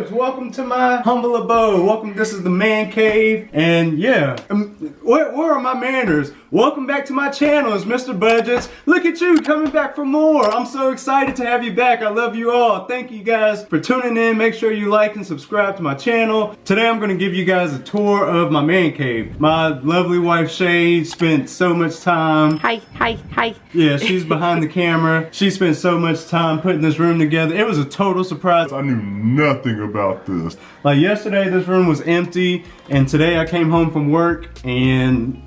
Ribs, welcome to my humble abode. Welcome, this is the man cave, and yeah, where are my manners? Welcome back to my channel, it's Mr. Budgets. Look at you, coming back for more. I'm so excited to have you back. I love you all. Thank you guys for tuning in. Make sure you like and subscribe to my channel. Today I'm gonna give you guys a tour of my man cave. My lovely wife, Shay, spent so much time. Hi. Yeah, she's behind the camera. She spent so much time putting this room together. It was a total surprise. I knew nothing about this. Like yesterday, this room was empty, and today I came home from work, and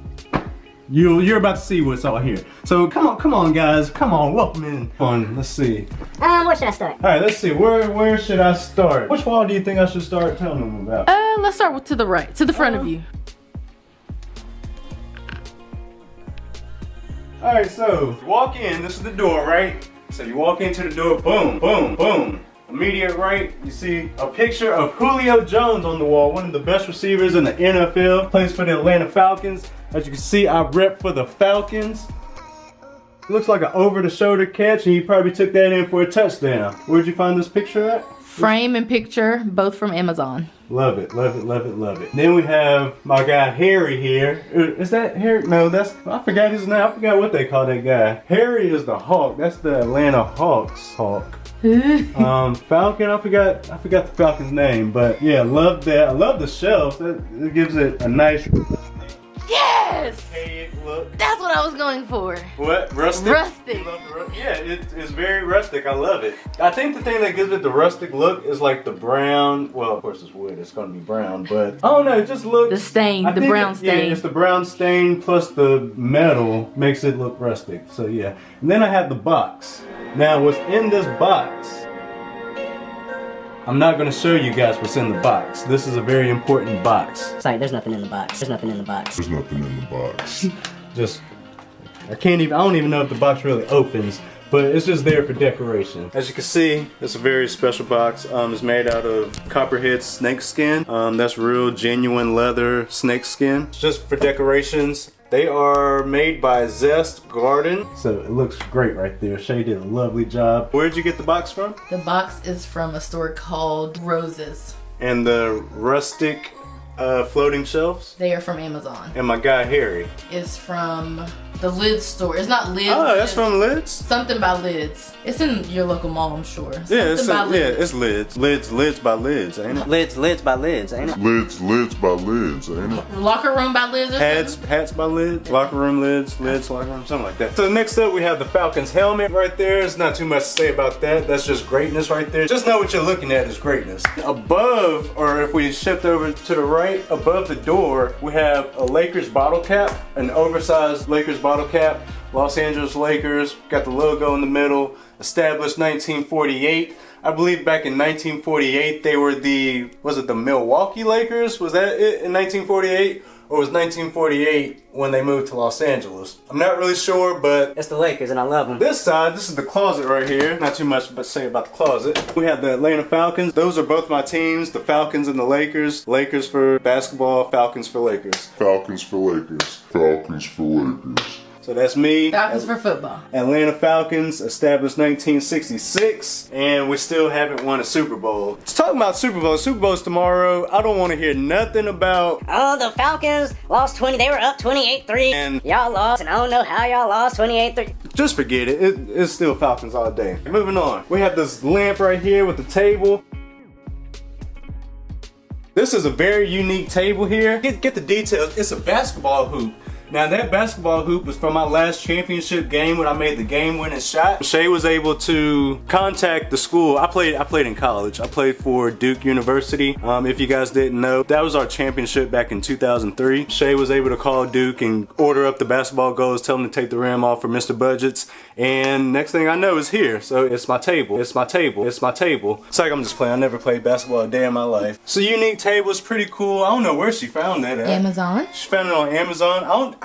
you're about to see what's all here. So come on, guys, come on, welcome in. Let's see. Where should I start? All right, let's see. Where should I start? Which wall do you think I should start telling them about? Let's start with to the right, to the front of you. All right, so you walk in. This is the door, right? So you walk into the door. Boom, boom, boom. Immediate right, you see a picture of Julio Jones on the wall, one of the best receivers in the NFL, plays for the Atlanta Falcons. As you can see, I rep for the Falcons. It looks like an over-the-shoulder catch, and he probably took that in for a touchdown. Where'd you find this picture at? Frame and picture, both from Amazon. Love it, love it, love it, love it. Then we have my guy Harry here. Is that Harry? No, I forgot his name. I forgot what they call that guy. Harry is the Hawk. That's the Atlanta Hawks Hawk. Falcon, I forgot the Falcon's name, but yeah, love that. I love the shelves. It gives it a nice Yes! look. That's what I was going for. What? Rustic? Rustic. You love the yeah, it's very rustic. I love it. I think the thing that gives it the rustic look is like the brown. Well, of course it's wood. It's gonna be brown, but I don't know. It just looks. The stain, the brown stain. Yeah, it's the brown stain plus the metal makes it look rustic. So yeah. And then I have the box. Now, what's in this box? I'm not going to show you guys what's in the box. This is a very important box. Sorry, there's nothing in the box. There's nothing in the box. There's nothing in the box. I don't even know if the box really opens, but it's just there for decoration. As you can see, it's a very special box. It's made out of copperhead snake skin. That's real genuine leather snake skin. It's just for decorations. They are made by Zest Garden. So it looks great right there. Shay did a lovely job. Where'd you get the box from? The box is from a store called Roses. And the rustic floating shelves? They are from Amazon. And my guy Harry Is from the Lids store. It's not Lids. Oh, that's from Lids? Something by Lids. It's in your local mall, I'm sure. Yeah, Lids. it's Lids. Lids by Lids, ain't it? Lids by lids, ain't it? Lids by lids, ain't it? Locker room by Lids or something? Hats by Lids, locker room lids, locker room, something like that. So next up we have the Falcons helmet right there. There's not too much to say about that. That's just greatness right there. Just know what you're looking at is greatness. Above, or if we shift over to the right, above the door, we have a Lakers bottle cap, an oversized Lakers bottle cap. Los Angeles Lakers, got the logo in the middle, established 1948. I believe back in 1948 they were the Milwaukee Lakers? Was that it in 1948? Or was 1948 when they moved to Los Angeles? I'm not really sure, but It's the Lakers and I love them. this side, this is the closet right here. Not too much to say about the closet. We have the Atlanta Falcons. Those are both my teams, the Falcons and the Lakers. Lakers for basketball, Falcons for Lakers. Falcons for Lakers. Falcons for Lakers. So that's me. Falcons for football. Atlanta Falcons, established 1966, and we still haven't won a Super Bowl. Let's talk about Super Bowl. Super Bowl's tomorrow. I don't want to hear nothing about. Oh, the Falcons lost 20. They were up 28-3. And Y'all lost, and I don't know how y'all lost 28-3. just forget it. It's still Falcons all day. Moving on. We have this lamp right here with the table. This is a very unique table here. Get the details. It's a basketball hoop. Now that basketball hoop was from my last championship game when I made the game-winning shot. Shay was able to contact the school. I played in college. I played for Duke University. If you guys didn't know, that was our championship back in 2003. Shay was able to call Duke and order up the basketball goals, tell them to take the rim off for Mr. Budgets. And next thing I know is here. So it's my table. It's my table. It's my table. It's like I'm just playing. I never played basketball a day in my life. So unique table is pretty cool. I don't know where she found that at. Amazon. She found it on Amazon.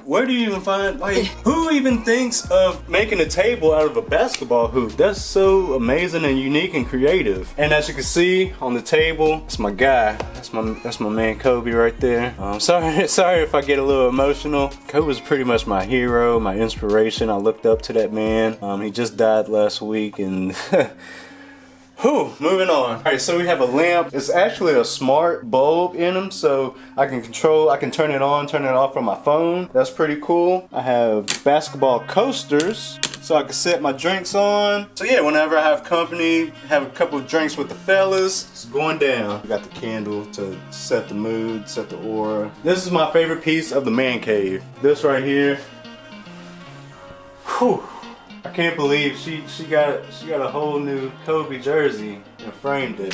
Where do you even find, like, who even thinks of making a table out of a basketball hoop? That's so amazing and unique and creative. And as you can see on the table, it's my guy. That's my man Kobe right there. Sorry if I get a little emotional. Kobe's pretty much my hero, my inspiration. I looked up to that man. He just died last week, and Whew, moving on. All right, so we have a lamp. It's actually a smart bulb in them, so I can turn it on, turn it off from my phone. That's pretty cool. I have basketball coasters, so I can set my drinks on. So yeah, whenever I have company, have a couple of drinks with the fellas, it's going down. We got the candle to set the mood, set the aura. This is my favorite piece of the man cave. This right here. Whew. I can't believe she got a whole new Kobe jersey and framed it.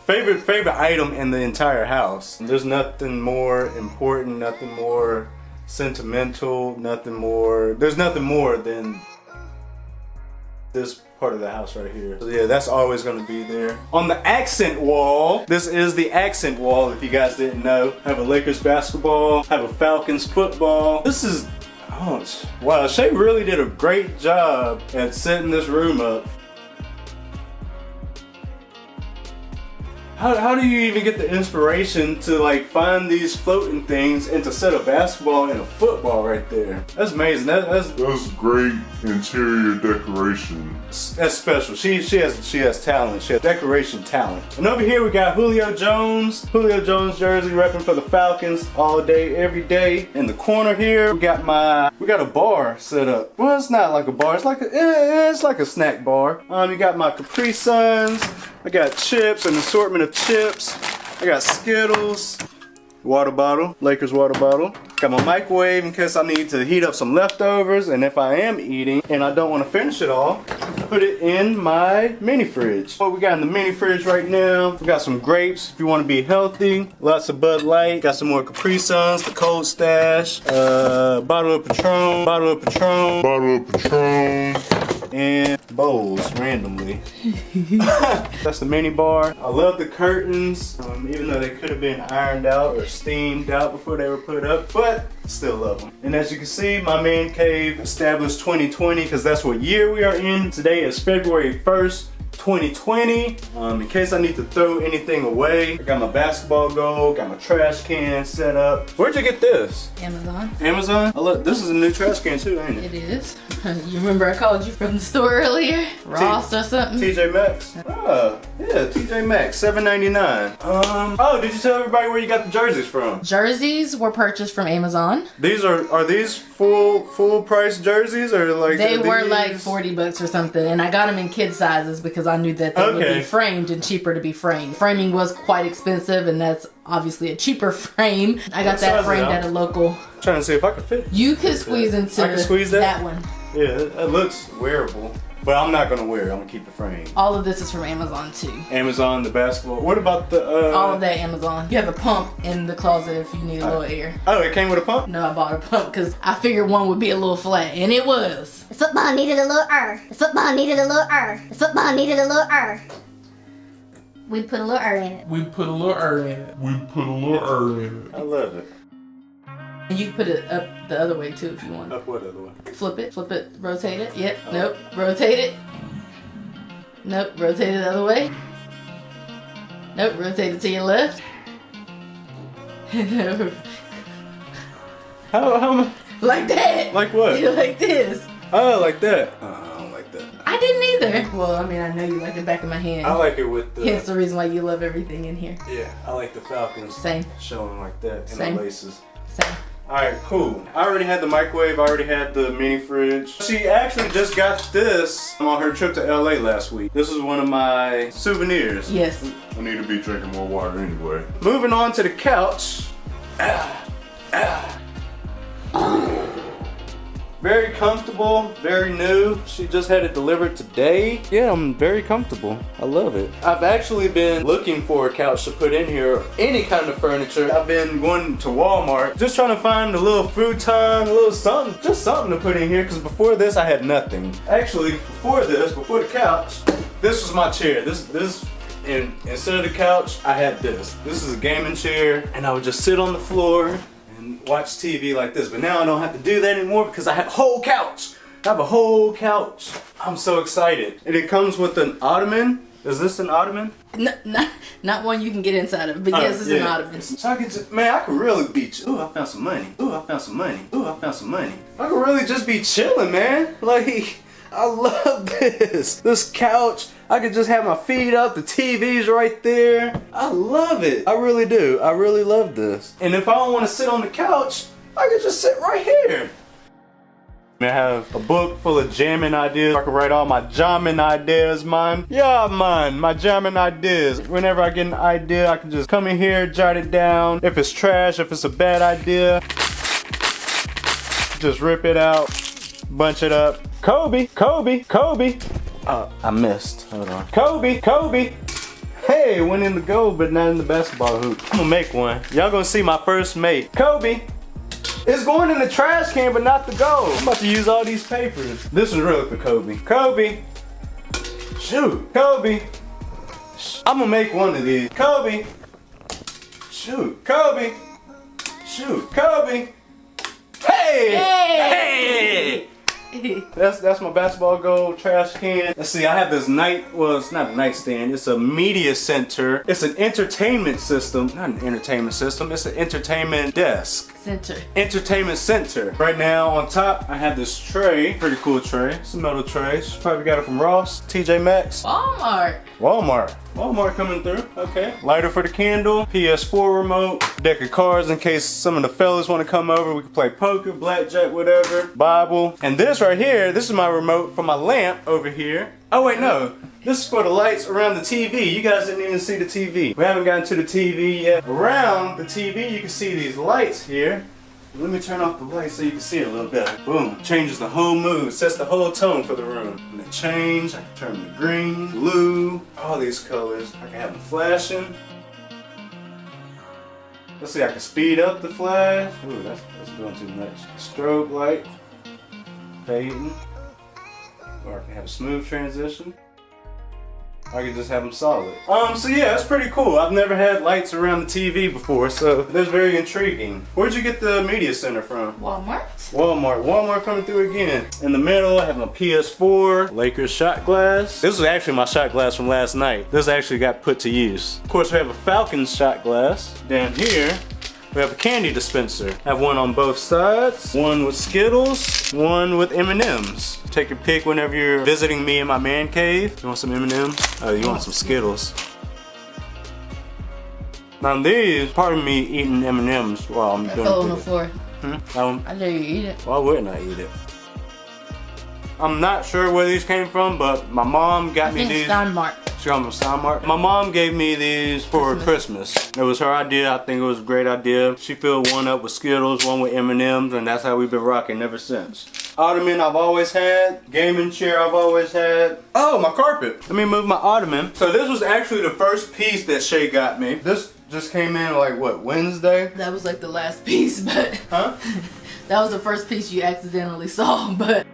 Favorite item in the entire house. There's nothing more important, nothing more sentimental, there's nothing more than this part of the house right here. So yeah, that's always gonna be there. On the accent wall, this is the accent wall if you guys didn't know. I have a Lakers basketball, I have a Falcons football. This is, oh, wow, Shay really did a great job at setting this room up. How do you even get the inspiration to like find these floating things and to set a basketball and a football right there? That's amazing. That's great interior decoration. That's special. She has talent. She has decoration talent. And over here we got Julio Jones jersey repping for the Falcons all day, every day. In the corner here we got a bar set up. Well, it's not like a bar. It's like a snack bar. You got my Capri Suns. I got chips, an assortment of chips. I got Skittles, water bottle, Lakers water bottle. Got my microwave in case I need to heat up some leftovers, and if I am eating and I don't want to finish it all, put it in my mini fridge. What we got in the mini fridge right now, we got some grapes if you want to be healthy, lots of Bud Light, got some more Capri Suns, the cold stash, bottle of Patron, and bowls randomly. That's the mini bar. I love the curtains, even though they could have been ironed out or steamed out before they were put up, but still love them. And as you can see, my man cave established 2020 because that's what year we are in. Today is February 1st. 2020. In case I need to throw anything away, I got my basketball goal, got my trash can set up. Where'd you get this? Amazon. Amazon? Oh, look, this is a new trash can too, ain't it? It is. You remember I called you from the store earlier? Ross or something? TJ Maxx. Oh, yeah, TJ Maxx, $7.99. Oh, did you tell everybody where you got the jerseys from? Jerseys were purchased from Amazon. These are these full price jerseys or like? They were like $40 or something, and I got them in kid sizes because I knew that they would be framed and cheaper to be framed. Framing was quite expensive, and that's obviously a cheaper frame. I got that framed at a local. I'm trying to see if I can fit. You could squeeze into I can squeeze that one. Yeah, it looks wearable. But I'm not gonna wear it. I'm gonna keep it framed. All of this is from Amazon too. Amazon, the basketball. What about the? All of that Amazon. You have a pump in the closet if you need a little air. Oh, it came with a pump? No, I bought a pump because I figured one would be a little flat, and it was. The football needed a little air. The football needed a little air. The football needed a little air. We put a little air in it. I love it. And you can put it up the other way too if you want. Up what other way? Flip it, rotate it. Yep, nope, rotate it. Nope, rotate it the other way. Nope, rotate it to your left. How? Like that. Like what? Like this. Oh, like that. Oh, I don't like that. I didn't either. Well, I mean, I know you like the back of my hand. I like it with the. Hence the reason why you love everything in here. Yeah, I like the Falcons. Same. Showing like that and Same. the laces. Same. Alright, cool. I already had the microwave, I already had the mini fridge. She actually just got this on her trip to LA last week. This is one of my souvenirs. Yes. I need to be drinking more water anyway. Moving on to the couch. Very comfortable, very new. She just had it delivered today. Yeah, I'm very comfortable. I love it. I've actually been looking for a couch to put in here, any kind of furniture. I've been going to Walmart, just trying to find a little futon, a little something, just something to put in here, because before this I had nothing. Actually, before the couch, this was my chair. And instead of the couch, I had this. This is a gaming chair, and I would just sit on the floor and watch TV like this. But now I don't have to do that anymore because I have a whole couch. I have a whole couch. I'm so excited. And it comes with an Ottoman. Is this an Ottoman? Not one you can get inside of, but yes, it's an Ottoman. So I can just, man, I could really be, ooh, I found some money. Ooh, I found some money. Ooh, I found some money. I could really just be chilling, man. Like, I love this. This couch, I could just have my feet up, the TV's right there. I love it. I really do. I really love this. And if I don't want to sit on the couch, I could just sit right here. I have a book full of jamming ideas. I can write all my jamming ideas, man. Yeah, man, my jamming ideas. Whenever I get an idea, I can just come in here, jot it down. If it's trash, if it's a bad idea, just rip it out, bunch it up. Kobe, Kobe, Kobe. I missed. Hold on. Kobe, Kobe. Hey, went in the goal, but not in the basketball hoop. I'm gonna make one. Y'all gonna see my first make. Kobe. It's going in the trash can, but not the goal. I'm about to use all these papers. This is really for Kobe. Kobe. Shoot. Kobe. I'm gonna make one of these. Kobe. Shoot. Kobe. Shoot. Kobe. Hey! Hey! That's my basketball goal trash can. Let's see, I have this well, it's not a nightstand, it's a media center. It's an entertainment system, not an entertainment system, it's an entertainment desk. Entertainment center. Right now on top, I have this tray, pretty cool tray. It's a metal tray. She probably got it from Ross, TJ Maxx. Walmart coming through, okay. Lighter for the candle, PS4 remote, deck of cards in case some of the fellas want to come over. We can play poker, blackjack, whatever. Bible. And this right here, this is my remote for my lamp over here. Oh wait, no. This is for the lights around the TV. You guys didn't even see the TV. We haven't gotten to the TV yet. Around the TV, you can see these lights here. Let me turn off the light so you can see it a little better. Boom, changes the whole mood, sets the whole tone for the room. And they change, I can turn them to green, blue, all these colors. I can have them flashing. Let's see, I can speed up the flash. Ooh, that's doing too much. Strobe light, fading. Or I can have a smooth transition. I can just have them solid. So yeah, that's pretty cool. I've never had lights around the TV before, so that's very intriguing. Where'd you get the media center from? Walmart. Walmart coming through again. In the middle, I have my PS4, Lakers shot glass. This was actually my shot glass from last night. This actually got put to use. Of course, we have a Falcons shot glass. Down here, we have a candy dispenser. I have one on both sides, one with Skittles, one with M&Ms. Take your pick whenever you're visiting me in my man cave. You want some M&Ms? Oh, you want some Skittles. Now these, part of me eating M&Ms while I'm doing it. On the floor. I dare you eat it. Why wouldn't I eat it? I'm not sure where these came from, but my mom got me these. Steinmart. She got them from Steinmart. My mom gave me these for Christmas. It was her idea. I think it was a great idea. She filled one up with Skittles, one with M&Ms, and that's how we've been rocking ever since. Ottoman I've always had. Gaming chair I've always had. Oh, my carpet. Let me move my Ottoman. So this was actually the first piece that Shay got me. This just came in like, what, Wednesday? That was like the last piece, but... Huh? That was the first piece you accidentally saw, but...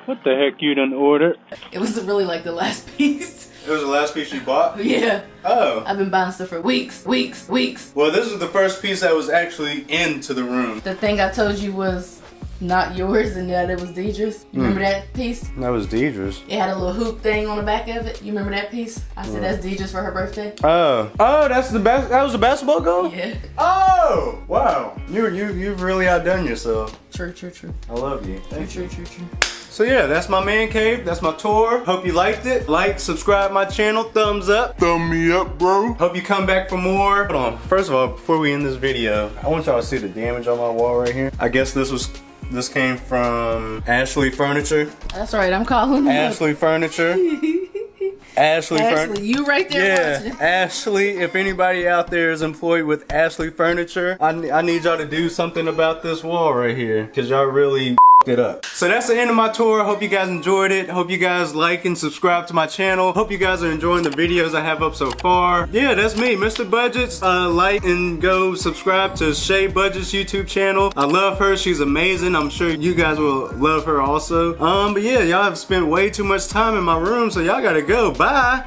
What the heck you done ordered? It was really like the last piece. It was the last piece you bought? Yeah. Oh. I've been buying stuff for weeks. Well, this is the first piece that was actually into the room. The thing I told you was not yours and that it was Deidre's. You remember that piece? That was Deidre's. It had a little hoop thing on the back of it. You remember that piece? I said that's Deidre's for her birthday. Oh, that's the best. That was the basketball goal? Yeah. Oh, wow. You've really outdone yourself. True. I love you. Thank you. True. So yeah, that's my man cave. That's my tour. Hope you liked it. Like, subscribe my channel, thumbs up. Thumb me up, bro. Hope you come back for more. Hold on. First of all, before we end this video, I want y'all to see the damage on my wall right here. I guess this came from Ashley Furniture. That's right, I'm calling Ashley Furniture. Ashley, you right there watching. Ashley, if anybody out there is employed with Ashley Furniture, I need y'all to do something about this wall right here, because y'all really it up. So that's the end of my tour. Hope you guys enjoyed it. Hope you guys like and subscribe to my channel. Hope you guys are enjoying the videos I have up so far. Yeah, that's me, Mr. Budgets. Like and go subscribe to Shay Budgets YouTube channel. I love her. She's amazing. I'm sure you guys will love her also. But yeah, y'all have spent way too much time in my room, so y'all gotta go. Bye.